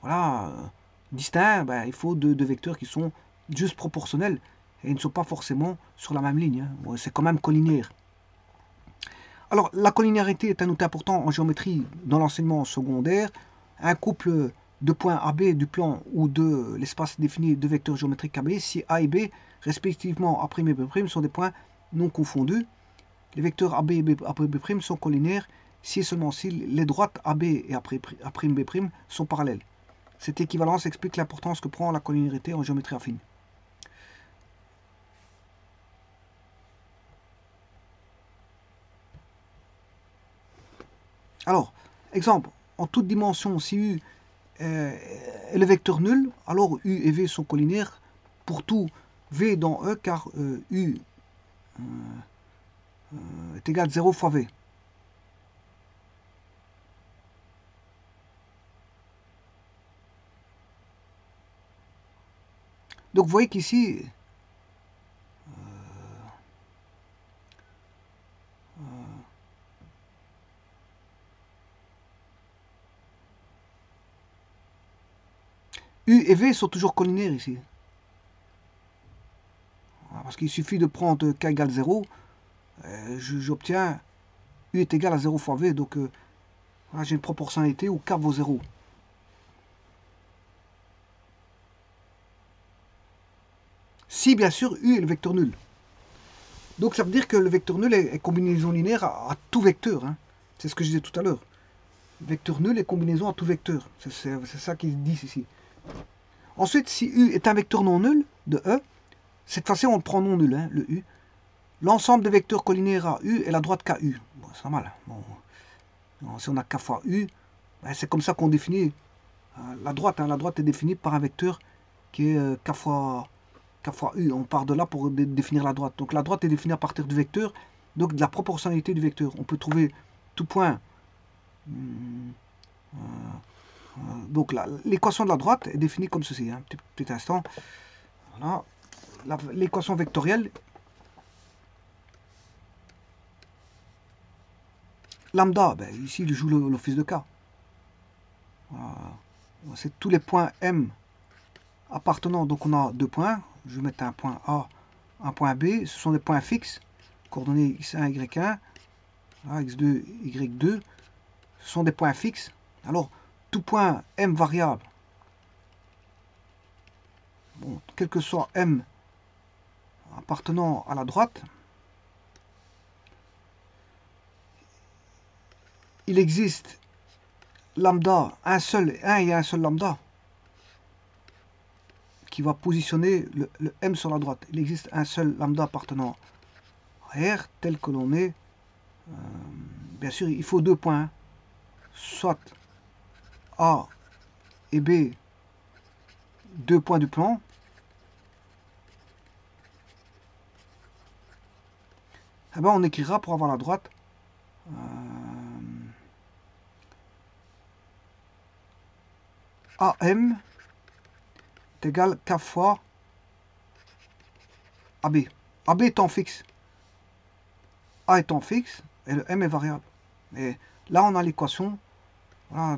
voilà, distincts, ben, il faut deux vecteurs qui sont juste proportionnels. Et ils ne sont pas forcément sur la même ligne. Hein. C'est quand même collinaire. Alors, la collinéarité est un outil important en géométrie dans l'enseignement secondaire. Un couple de points AB du plan ou de l'espace défini de vecteurs géométriques AB, si A et B, respectivement A' et B', sont des points non confondus. Les vecteurs AB et B' sont collinaires si et seulement si les droites AB et A'B' sont parallèles. Cette équivalence explique l'importance que prend la collinéarité en géométrie affine. Alors, exemple, en toute dimension, si U est le vecteur nul, alors U et V sont collinaires pour tout V dans E, car U est égal à 0 fois V. Donc vous voyez qu'ici, U et V sont toujours collinaires ici. Parce qu'il suffit de prendre K égale 0, j'obtiens U est égal à 0 fois V, donc voilà, j'ai une proportionnalité où K vaut 0. Si bien sûr U est le vecteur nul. Donc ça veut dire que le vecteur nul est combinaison linéaire à tout vecteur. Hein. C'est ce que je disais tout à l'heure. Vecteur nul est combinaison à tout vecteur. C'est ça qu'ils disent ici. Ensuite, si U est un vecteur non nul de E, cette fois-ci on le prend non nul, hein, le U. L'ensemble des vecteurs collinaires à U est la droite KU. Bon, c'est normal. Bon, si on a K fois U, ben c'est comme ça qu'on définit la droite. Hein. La droite est définie par un vecteur qui est K fois U. On part de là pour définir la droite. Donc la droite est définie à partir du vecteur, donc de la proportionnalité du vecteur. On peut trouver tout point. Donc l'équation de la droite est définie comme ceci. Un petit instant. Voilà. L'équation vectorielle. Lambda, ben, ici il joue l'office de K. Voilà. C'est tous les points M appartenant. Donc on a deux points. Je vais mettre un point A, un point B. Ce sont des points fixes. Coordonnées x1, y1. Voilà, x2, y2. Ce sont des points fixes. Alors, tout point M variable, bon, quel que soit M appartenant à la droite, il existe lambda, un et un seul lambda qui va positionner le M sur la droite. Il existe un seul lambda appartenant à R tel que l'on est. Bien sûr, il faut deux points, soit A et B, deux points du plan. Eh ben, on écrira pour avoir la droite AM est égal K fois AB. AB étant fixe. A étant fixe et le M est variable. Et là, on a l'équation voilà,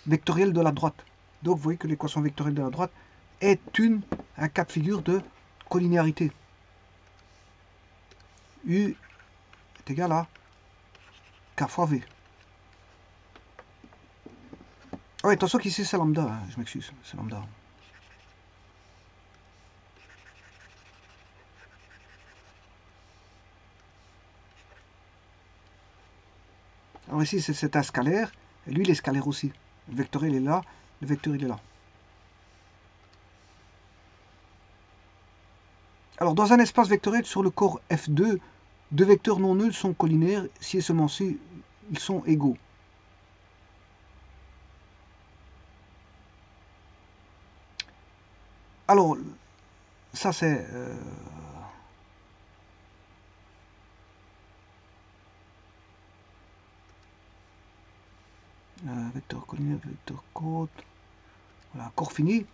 vectorielle de la droite. Donc, vous voyez que l'équation vectorielle de la droite est un cas de figure de collinéarité. U est égal à K fois V. Ah oui, attention qu'ici c'est lambda, hein, je m'excuse, c'est lambda. Alors ici c'est un scalaire, et lui il est scalaire aussi. Le vecteur il est là, le vecteur il est là. Alors dans un espace vectoriel sur le corps F2, deux vecteurs non nuls sont collinaires si et seulement si ils sont égaux. Alors, ça c'est... vecteur collinaire, vecteur côte. Voilà, corps fini.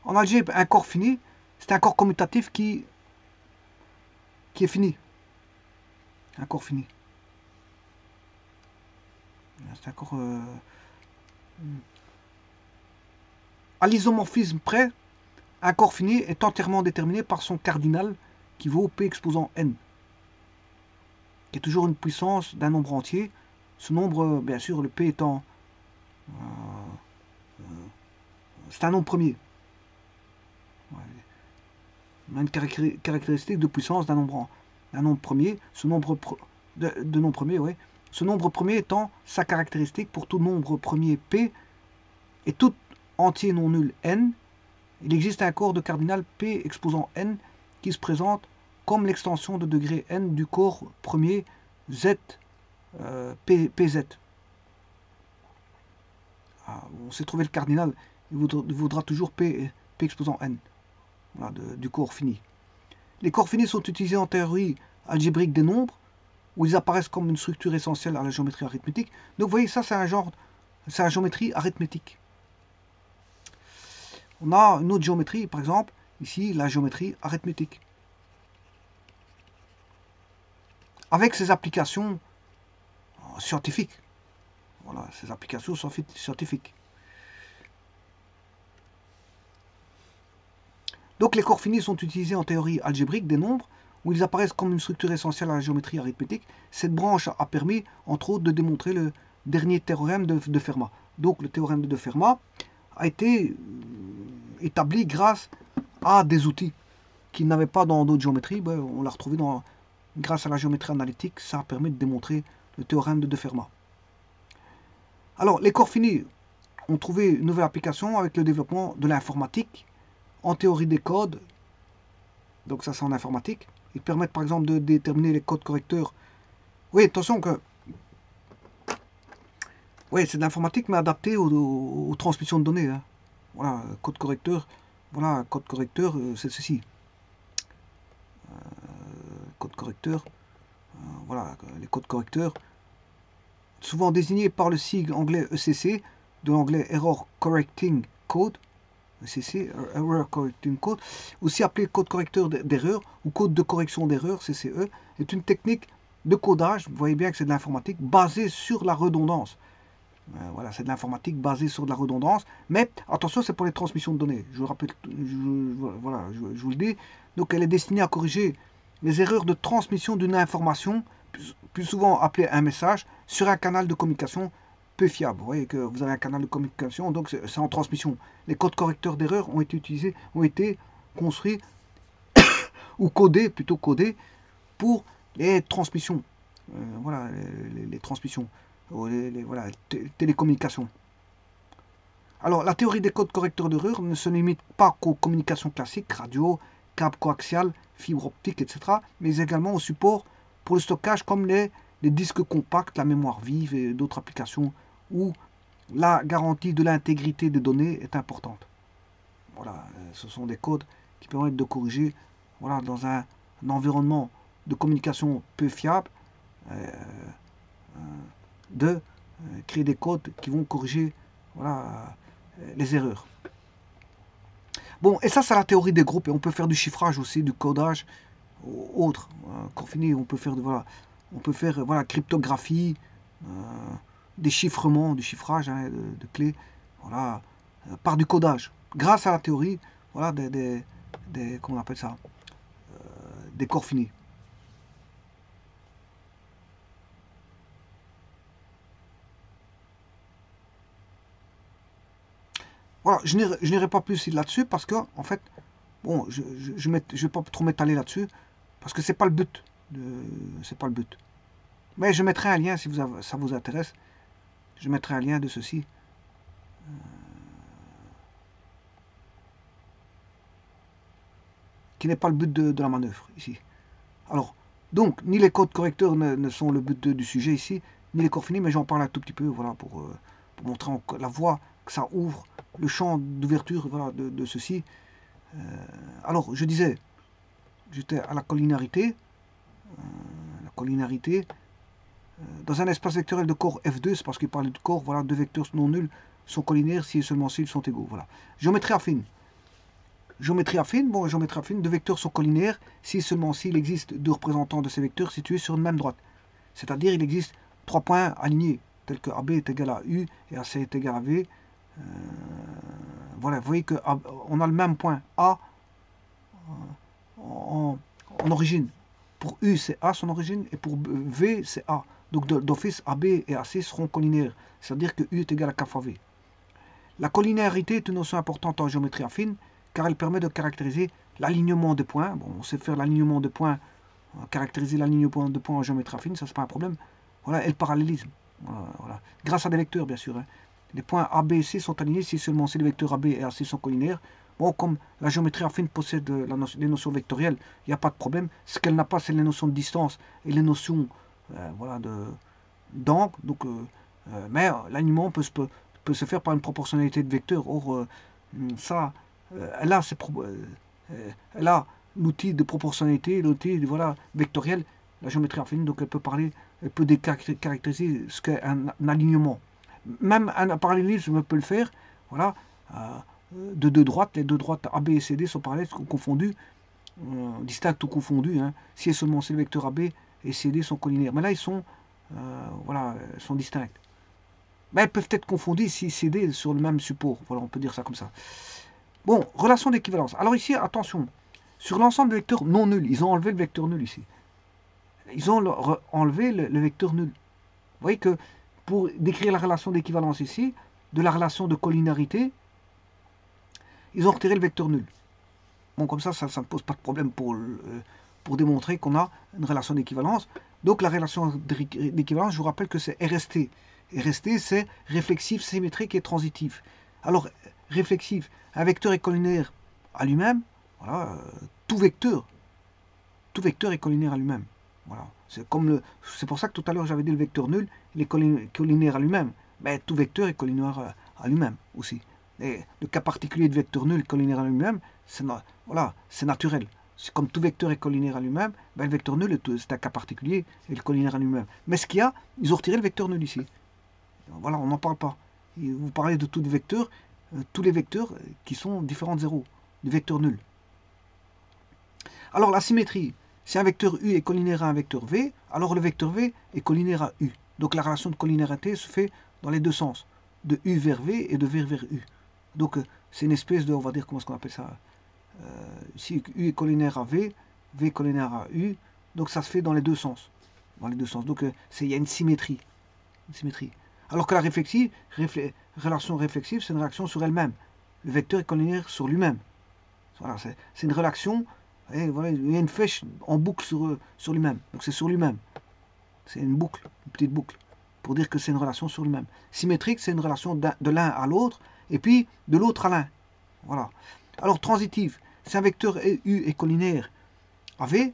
En algèbre, un corps fini, c'est un corps commutatif qui est fini. Un corps fini. C'est un corps... à l'isomorphisme près, un corps fini est entièrement déterminé par son cardinal qui vaut P exposant N, qui est toujours une puissance d'un nombre entier. Ce nombre, bien sûr, le P étant... c'est un nombre premier. On a une caractéristique de puissance d'un nombre premier, ce nombre de nombres premiers, ouais. Ce nombre premier étant sa caractéristique pour tout nombre premier P et tout entier non nul N. Il existe un corps de cardinal P exposant N qui se présente comme l'extension de degré N du corps premier Z, PZ. On sait trouver le cardinal, il vaudra toujours P exposant N, voilà, du corps fini. Les corps finis sont utilisés en théorie algébrique des nombres, où ils apparaissent comme une structure essentielle à la géométrie arithmétique. Donc vous voyez, ça c'est la géométrie arithmétique. On a une autre géométrie, par exemple, ici la géométrie arithmétique. Avec ses applications scientifiques. Voilà, ces applications scientifiques. Donc les corps finis sont utilisés en théorie algébrique des nombres, où ils apparaissent comme une structure essentielle à la géométrie arithmétique. Cette branche a permis, entre autres, de démontrer le dernier théorème de Fermat. Donc le théorème de Fermat a été établi grâce à des outils qu'il n'avait pas dans d'autres géométries. Ben, on l'a retrouvé grâce à la géométrie analytique, ça a permis de démontrer le théorème de Fermat. Alors, les corps finis ont trouvé une nouvelle application avec le développement de l'informatique en théorie des codes. Donc ça, c'est en informatique. Ils permettent par exemple de déterminer les codes correcteurs. Oui, attention que... Oui, c'est de l'informatique, mais adapté aux transmissions de données. Hein. Voilà, code correcteur. Voilà, code correcteur, c'est ceci. Code correcteur. Voilà, les codes correcteurs. Souvent désignés par le sigle anglais ECC, de l'anglais Error Correcting Code. ECC, Error Correcting Code, aussi appelé code correcteur d'erreur ou code de correction d'erreur, CCE, est une technique de codage, vous voyez bien que c'est de l'informatique, basée sur la redondance. Voilà, c'est de l'informatique basée sur de la redondance, mais attention, c'est pour les transmissions de données. Je vous rappelle, voilà, je vous le dis. Donc, elle est destinée à corriger les erreurs de transmission d'une information, plus souvent appelée un message, sur un canal de communication peu fiable. Vous voyez que vous avez un canal de communication, donc c'est en transmission. Les codes correcteurs d'erreur ont été construits ou codés, plutôt codés, pour les transmissions. Voilà, les transmissions, voilà, télécommunications. Alors, la théorie des codes correcteurs d'erreur ne se limite pas qu'aux communications classiques, radio, câble coaxial, fibre optique, etc., mais également aux supports pour le stockage comme les disques compacts, la mémoire vive et d'autres applications où la garantie de l'intégrité des données est importante. Voilà, ce sont des codes qui permettent de corriger, voilà, dans un environnement de communication peu fiable, de créer des codes qui vont corriger, voilà, les erreurs. Bon, et ça c'est la théorie des groupes, et on peut faire du chiffrage aussi, du codage, autre. Quand fini, on peut faire, voilà, cryptographie, déchiffrement, du chiffrage hein, de clés, voilà, par du codage, grâce à la théorie, voilà, comment on appelle ça, des corps finis. Voilà, je n'irai pas plus là-dessus parce que, en fait, bon, je ne vais pas trop m'étaler là-dessus parce que c'est pas le but. C'est pas le but. Mais je mettrai un lien si ça vous intéresse. Je mettrai un lien de ceci. Qui n'est pas le but de la manœuvre ici. Alors, donc, ni les codes correcteurs ne sont le but du sujet ici, ni les corps finis, mais j'en parle un tout petit peu, voilà, pour montrer la voie que ça ouvre, le champ d'ouverture, voilà, de ceci. Alors, je disais, j'étais à la collinarité. Dans un espace vectoriel de corps F2, c'est parce qu'il parlait de corps, voilà, deux vecteurs non nuls sont collinaires si et seulement s'ils sont égaux. Voilà. Géométrie affine. Géométrie affine, deux vecteurs sont collinaires si et seulement s'il existe deux représentants de ces vecteurs situés sur une même droite. C'est-à-dire il existe trois points alignés, tels que AB est égal à U et AC est égal à V. Voilà, vous voyez qu'on a le même point A en origine. Pour U, c'est A son origine, et pour V, c'est A. Donc d'office, AB et AC seront collinaires, c'est-à-dire que U est égal à K fois V. La collinéarité est une notion importante en géométrie affine, car elle permet de caractériser l'alignement de points. Bon, on sait faire l'alignement de points, caractériser l'alignement de points en géométrie affine, ça c'est pas un problème. Voilà, et le parallélisme. Voilà. Grâce à des vecteurs, bien sûr. Hein. Les points A, B et C sont alignés si seulement si les vecteurs AB et AC sont collinaires. Bon, comme la géométrie affine possède les notions vectorielles, il n'y a pas de problème. Ce qu'elle n'a pas, c'est les notions de distance et les notions voilà, d'angle. Donc, mais l'alignement peut se faire par une proportionnalité de vecteurs. Or, ça, elle a l'outil de proportionnalité, l'outil voilà, vectoriel, la géométrie affine, donc elle peut caractériser ce qu'est un alignement. Même un parallélisme peut le faire, voilà, de deux droites, les deux droites AB et CD sont parallèles, confondues, distinctes ou confondues, hein, si et seulement si le vecteur AB et CD sont collinaires. Mais là, ils sont, voilà, sont distincts. Mais elles peuvent être confondues si CD est sur le même support, voilà, on peut dire ça comme ça. Bon, relation d'équivalence. Alors ici, attention, sur l'ensemble des vecteurs non nuls, ils ont enlevé le vecteur nul ici. Ils ont enlevé le vecteur nul. Vous voyez que pour décrire la relation d'équivalence ici, de la relation de collinarité, ils ont retiré le vecteur nul. Bon, comme ça ne pose pas de problème pour démontrer qu'on a une relation d'équivalence. Donc la relation d'équivalence, je vous rappelle que c'est RST. RST, c'est réflexif, symétrique et transitif. Alors, réflexif, un vecteur est collinaire à lui-même. Voilà, tout vecteur est collinaire à lui-même. Voilà. C'est pour ça que tout à l'heure j'avais dit le vecteur nul, il est collinaire à lui-même. Mais tout vecteur est collinaire à lui-même aussi. Et le cas particulier de vecteur nul collinaire à lui-même, c'est voilà, naturel. Comme tout vecteur est collinaire à lui-même, ben le vecteur nul c'est un cas particulier et le collinaire à lui-même. Mais ce qu'il y a, ils ont retiré le vecteur nul ici. Voilà, on n'en parle pas. Vous parlez de tous les vecteurs qui sont différents de 0, du vecteur nul. Alors la symétrie, si un vecteur U est collinaire à un vecteur V, alors le vecteur V est collinaire à U. Donc la relation de collinarité se fait dans les deux sens, de U vers V et de V vers U. Donc c'est une espèce de, on va dire, comment est-ce qu'on appelle ça, si U est collinaire à V, V est collinaire à U, donc ça se fait dans les deux sens. Donc il y a une symétrie. Alors que la relation réflexive, c'est une réaction sur elle-même. Le vecteur est collinaire sur lui-même. Voilà, c'est une relation, et voilà, il y a une flèche en boucle sur lui-même. Donc c'est sur lui-même. C'est une boucle, une petite boucle, pour dire que c'est une relation sur lui-même. Symétrique, c'est une relation de l'un à l'autre, et puis de l'autre à l'un. Voilà. Alors transitive, si un vecteur U est collinaire à V,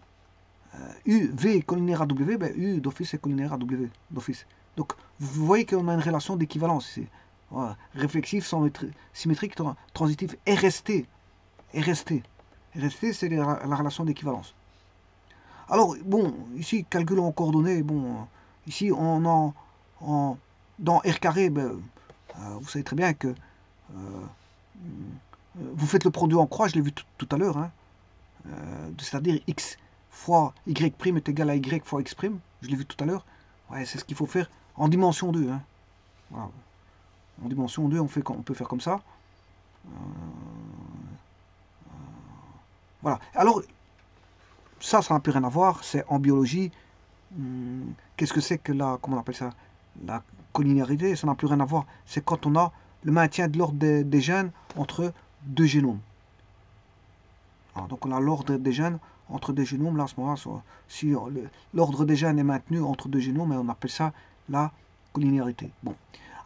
V est collinaire à W, ben U d'office est collinaire à W d'office. Donc vous voyez qu'on a une relation d'équivalence ici. Voilà. Réflexif, symétrique, transitif, RST. RST, c'est la relation d'équivalence. Alors, bon, ici, calcul en coordonnées, bon, ici, dans R carré, ben, vous savez très bien que vous faites le produit en croix, je l'ai vu tout à l'heure, hein, c'est-à-dire x fois y' est égal à y fois x', je l'ai vu tout à l'heure. Ouais, c'est ce qu'il faut faire en dimension 2. Hein. Voilà. En dimension 2, on peut faire comme ça. Voilà. Alors, ça n'a plus rien à voir, c'est en biologie. Qu'est-ce que c'est que comment on appelle ça, la collinarité? Ça n'a plus rien à voir. C'est quand on a le maintien de l'ordre des gènes entre deux génomes. Alors, donc on a l'ordre des gènes entre deux génomes. Là, à ce moment-là, si l'ordre des gènes est maintenu entre deux génomes, on appelle ça la collinarité. Bon.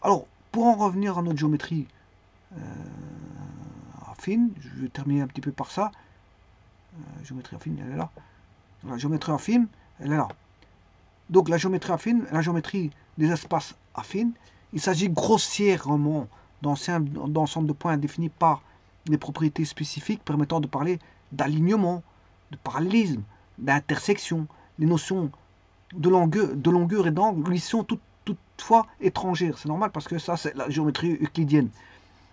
Alors, pour en revenir à notre géométrie affine, je vais terminer un petit peu par ça. Géométrie affine, elle est là. La géométrie affine, elle est là. Donc la géométrie affine, la géométrie des espaces affines, il s'agit grossièrement d'ensemble de points définis par des propriétés spécifiques permettant de parler d'alignement, de parallélisme, d'intersection. Les notions de longueur et d'angle lui sont toutefois étrangères. C'est normal parce que ça, c'est la géométrie euclidienne.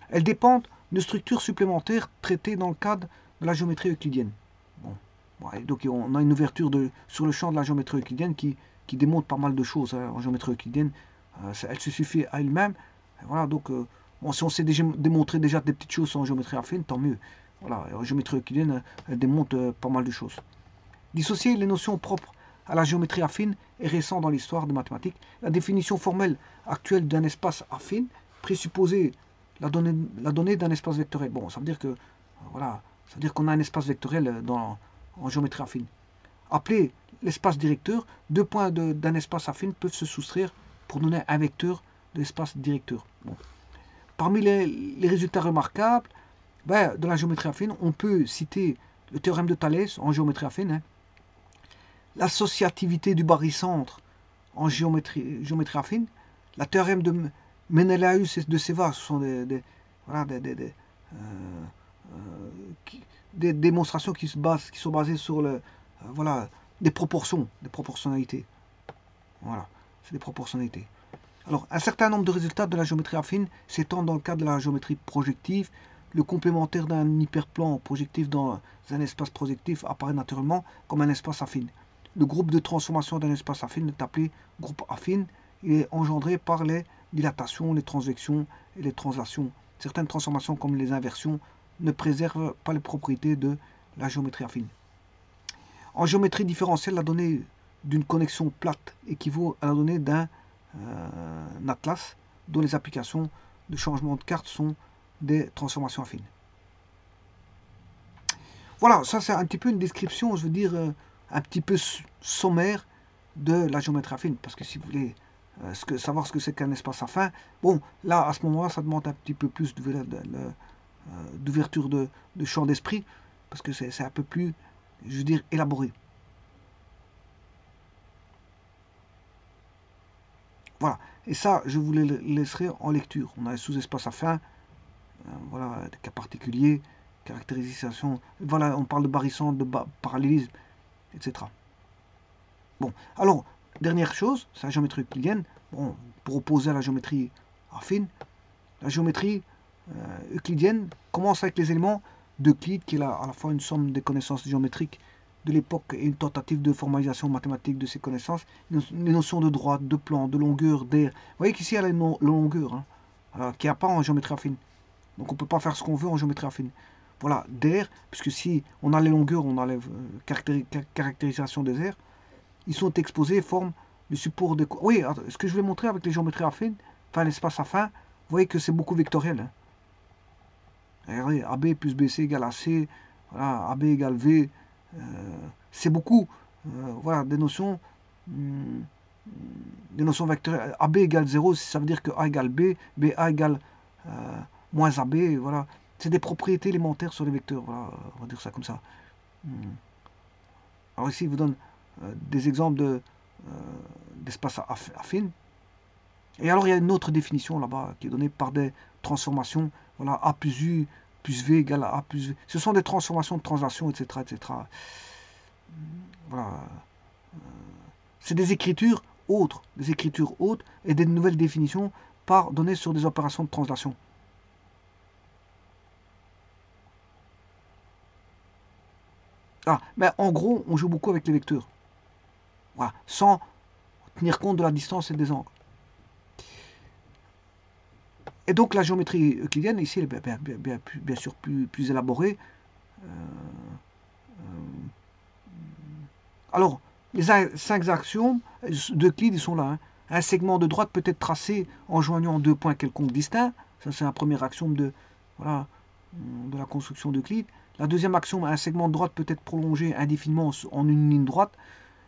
Elles dépendent de structures supplémentaires traitées dans le cadre de la géométrie euclidienne. Bon. Ouais, donc on a une ouverture sur le champ de la géométrie euclidienne qui démontre pas mal de choses hein, en géométrie euclidienne. Elle se suffit à elle-même. Voilà, donc bon, si on sait démontrer déjà des petites choses en géométrie affine, tant mieux. Voilà, en géométrie euclidienne, elle démontre pas mal de choses. Dissocier les notions propres à la géométrie affine est récent dans l'histoire des mathématiques. La définition formelle actuelle d'un espace affine présupposait la donnée d'un espace vectoriel. Bon, ça veut dire que voilà, C'est-à-dire qu'on a un espace vectoriel en géométrie affine. Appelé l'espace directeur, deux points d'un espace affine peuvent se soustraire pour donner un vecteur de l'espace directeur. Bon. Parmi les résultats remarquables de la géométrie affine, on peut citer le théorème de Thalès en géométrie affine, hein, l'associativité du barycentre en géométrie affine, le théorème de Menelaus et de Seva, ce sont des démonstrations qui sont basées sur des proportions, des proportionnalités. Voilà, c'est des proportionnalités. Alors, un certain nombre de résultats de la géométrie affine s'étendent dans le cadre de la géométrie projective. Le complémentaire d'un hyperplan projectif dans un espace projectif apparaît naturellement comme un espace affine. Le groupe de transformation d'un espace affine est appelé groupe affine. Il est engendré par les dilatations, les transvections et les translations. Certaines transformations, comme les inversions, ne préservent pas les propriétés de la géométrie affine. En géométrie différentielle, la donnée d'une connexion plate équivaut à la donnée d'un atlas dont les applications de changement de carte sont des transformations affines. Voilà, ça c'est un petit peu une description, je veux dire, un petit peu sommaire de la géométrie affine, parce que si vous voulez savoir ce que c'est qu'un espace affin, bon, là, à ce moment-là, ça demande un petit peu plus d'ouverture de champ d'esprit, parce que c'est un peu plus, je veux dire, élaboré. Voilà, et ça, je vous le laisserai en lecture. On a les sous-espaces affins, voilà, des cas particuliers, caractérisation, voilà, on parle de barycentre, de parallélisme, etc. Bon, alors, dernière chose, c'est la géométrie euclidienne. Bon, pour opposer à la géométrie affine, la géométrie euclidienne commence avec les éléments d'Euclide, qui est à la fois une somme des connaissances géométriques de l'époque et une tentative de formalisation mathématique de ces connaissances. Les notions de droite, de plan, de longueur, d'air. Vous voyez qu'ici, il y a la longueur, hein, alors, qu'il n'y a pas en géométrie affine. Donc on ne peut pas faire ce qu'on veut en géométrie affine. Voilà, d'air, puisque si on a les longueurs, on a les caractérisations des airs, ils sont exposés, forment le support de... Oui, ce que je vais montrer avec les géométries affines, enfin l'espace affin, vous voyez que c'est beaucoup vectoriel. Hein. Regardez, AB plus BC égale AC, voilà, AB égale V, c'est beaucoup, voilà, des notions vectorielles. AB égale 0, ça veut dire que A égale B, BA égale moins AB, voilà. C'est des propriétés élémentaires sur les vecteurs, voilà, on va dire ça comme ça. Alors ici, il vous donne des exemples d'espace affine. Et alors, il y a une autre définition là-bas qui est donnée par des transformations. Voilà, A plus U plus V égale A plus V. Ce sont des transformations de translation, etc. etc. Voilà. C'est des écritures autres et des nouvelles définitions données sur des opérations de translation. Ah, mais en gros, on joue beaucoup avec les vecteurs. Voilà, sans tenir compte de la distance et des angles. Et donc la géométrie euclidienne, ici, elle est bien sûr plus élaborée. Alors, les 5 axiomes d'Euclide, ils sont là. Hein. Un segment de droite peut être tracé en joignant deux points quelconques distincts. Ça, c'est un premier axiome de la construction d'Euclide. La deuxième axiome, un segment de droite peut être prolongé indéfiniment en une ligne droite.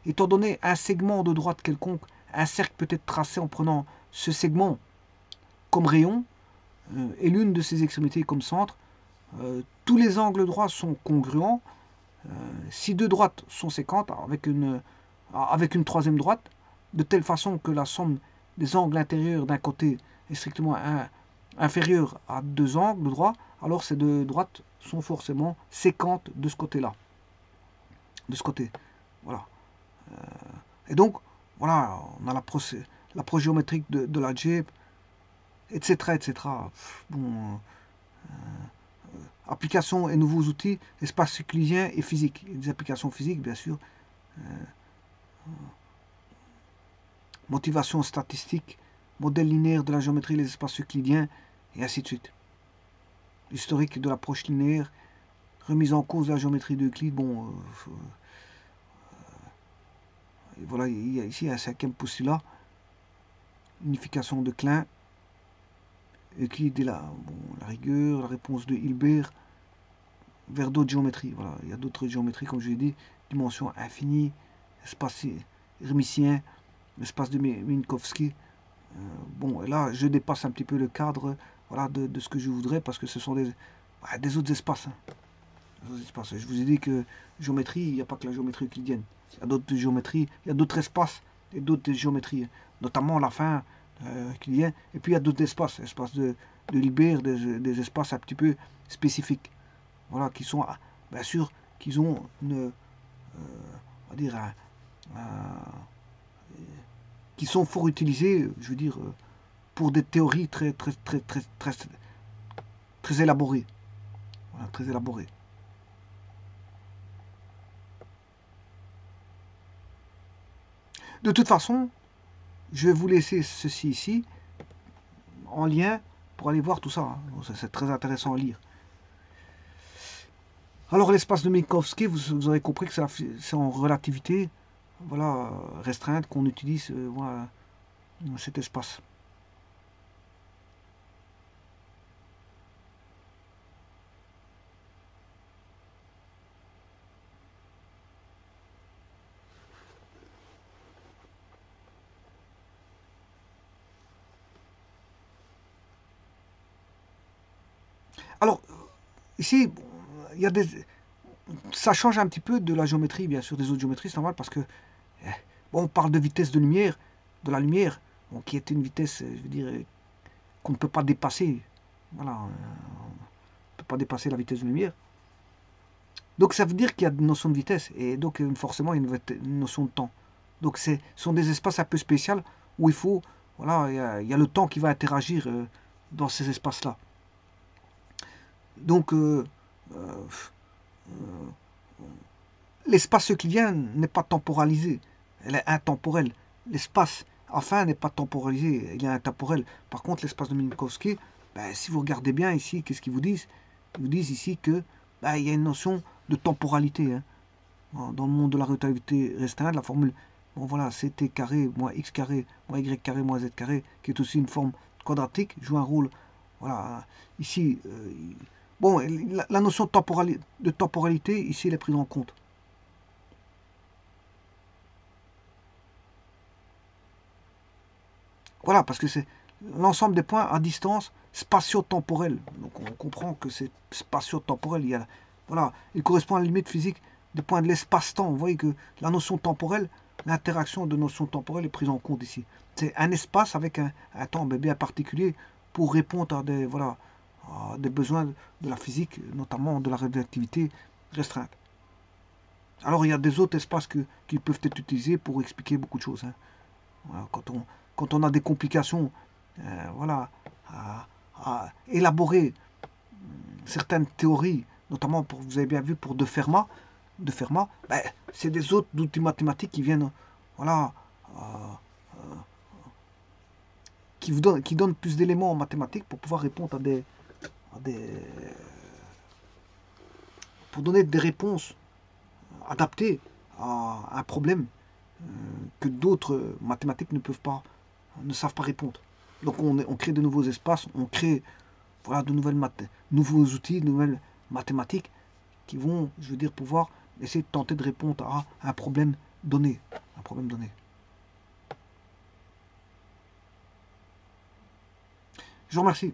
Étant donné un segment de droite quelconque, un cercle peut être tracé en prenant ce segment comme rayon et l'une de ses extrémités comme centre. Tous les angles droits sont congruents. Si deux droites sont séquentes avec une troisième droite, de telle façon que la somme des angles intérieurs d'un côté est strictement inférieure à deux angles droits, alors ces deux droites sont forcément séquentes de ce côté-là. De ce côté. Voilà. Et donc, voilà, on a l'approche géométrique de l'algèbre, etc. etc. Bon, applications et nouveaux outils, espace euclidien et physique. Et des applications physiques, bien sûr. Motivation statistique, modèle linéaire de la géométrie, les espaces euclidiens, et ainsi de suite. Historique de l'approche linéaire, remise en cause de la géométrie d'Euclide. Bon, voilà, il y a ici un cinquième postulat, unification de Klein, Euclide et la rigueur, la réponse de Hilbert. vers d'autres géométries. Voilà, il y a d'autres géométries, comme je l'ai dit, dimension infinie, espace hermitien, l'espace de Minkowski. Bon, et là, je dépasse un petit peu le cadre, voilà, de ce que je voudrais, parce que ce sont des autres espaces. Hein. Je vous ai dit que géométrie, il n'y a pas que la géométrie euclidienne. Il y a d'autres géométries, il y a d'autres espaces et d'autres géométries, notamment la fin euclidien. Et puis il y a d'autres espaces, espaces de Hilbert, des espaces un petit peu spécifiques. Voilà, qui sont, bien sûr, qu'ils ont on va dire, qui sont fort utilisés, je veux dire, pour des théories très élaborées. Voilà, très élaborées. De toute façon, je vais vous laisser ceci ici, en lien, pour aller voir tout ça. Hein. C'est très intéressant à lire. Alors l'espace de Minkowski, vous aurez compris que c'est en relativité, voilà, restreinte qu'on utilise voilà, cet espace. Alors, ici, il y a ça change un petit peu de la géométrie, bien sûr, des autres géométries, c'est normal, parce que, bon, on parle de vitesse de la lumière, bon, qui est une vitesse, je veux dire, qu'on ne peut pas dépasser. Voilà, on ne peut pas dépasser la vitesse de la lumière. Donc ça veut dire qu'il y a une notion de vitesse, et donc forcément il y a une notion de temps. Donc ce sont des espaces un peu spéciaux où il faut, voilà, il y a le temps qui va interagir dans ces espaces-là. Donc l'espace euclidien n'est pas temporalisé, elle est intemporelle. L'espace, enfin, n'est pas temporalisé, il est intemporel. Par contre, l'espace de Minkowski, ben, si vous regardez bien ici, qu'est-ce qu'ils vous disent? Ils vous disent ici que ben, il y a une notion de temporalité. Hein. Dans le monde de la relativité restreinte, la formule, bon voilà, ct carré moins x carré moins y carré moins z carré, qui est aussi une forme quadratique, joue un rôle. Voilà, ici, bon, la notion de temporalité, ici, elle est prise en compte. Voilà, parce que c'est l'ensemble des points à distance spatio-temporelle. Donc on comprend que c'est spatio-temporel. Voilà, il correspond à la limite physique des points de l'espace-temps. Vous voyez que la notion temporelle, l'interaction de notion temporelle est prise en compte ici. C'est un espace avec un temps bien particulier pour répondre à voilà, à des besoins de la physique, notamment de la relativité restreinte. Alors il y a des autres espaces qui peuvent être utilisés pour expliquer beaucoup de choses. Hein. Voilà, quand on a des complications, voilà, à élaborer certaines théories, notamment pour, vous avez bien vu pour de Fermat, ben, c'est des autres outils mathématiques qui viennent, voilà, qui donnent plus d'éléments en mathématiques pour pouvoir répondre à des pour donner des réponses adaptées à un problème que d'autres mathématiques ne savent pas répondre. Donc on crée de nouveaux espaces, on crée voilà, de nouveaux outils, de nouvelles mathématiques qui vont, je veux dire, pouvoir essayer de tenter de répondre à un problème donné. Un problème donné. Je vous remercie.